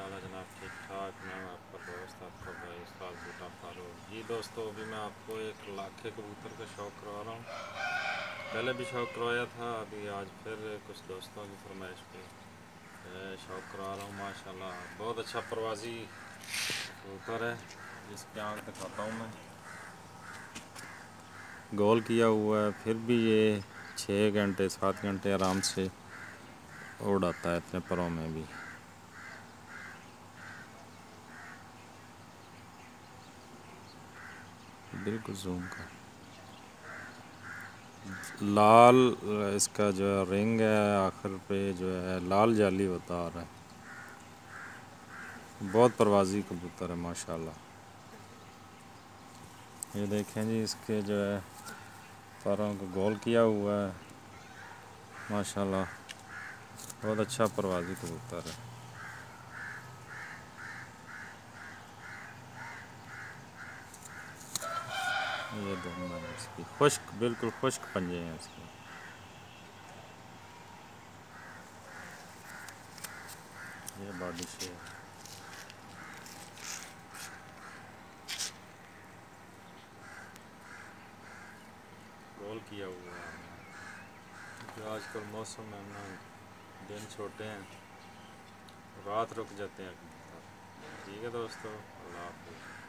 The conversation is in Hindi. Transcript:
हाल है जनाब? ठीक ठाक। मैं आपका दोस्त, आपका भाई उस्ताद बूटा फारूक जी। दोस्तों, अभी मैं आपको एक लाखे कबूतर का शौक़ करवा रहा हूँ। पहले भी शौक़ करवाया था, अभी आज फिर कुछ दोस्तों की फरमाइश पे शौक़ करवा रहा हूँ। माशाल्लाह बहुत अच्छा प्रवासी कबूतर है, जिसकी आँख दिखाता हूँ मैं। गोल किया हुआ है, फिर भी ये 6 घंटे 7 घंटे आराम से उड़ाता है इतने परों में भी। बिल्कुल जूम का लाल, इसका जो है रिंग है आखिर पे जो है लाल जाली होता आ रहा है। बहुत परवाजी कबूतर है माशाल्लाह। ये देखें जी, इसके जो है पैरों को गोल किया हुआ है माशाल्लाह। बहुत अच्छा परवाजी कबूतर है। ये देखना है इसकी खुश्क, बिल्कुल खुश्क पंजे हैं इसके। ये बॉडी शेप गोल किया हुआ है। जो आजकल मौसम है ना, दिन छोटे हैं, रात रुक जाते हैं कबूतर। ठीक है दोस्तों, अल्लाह हाफ़िज़।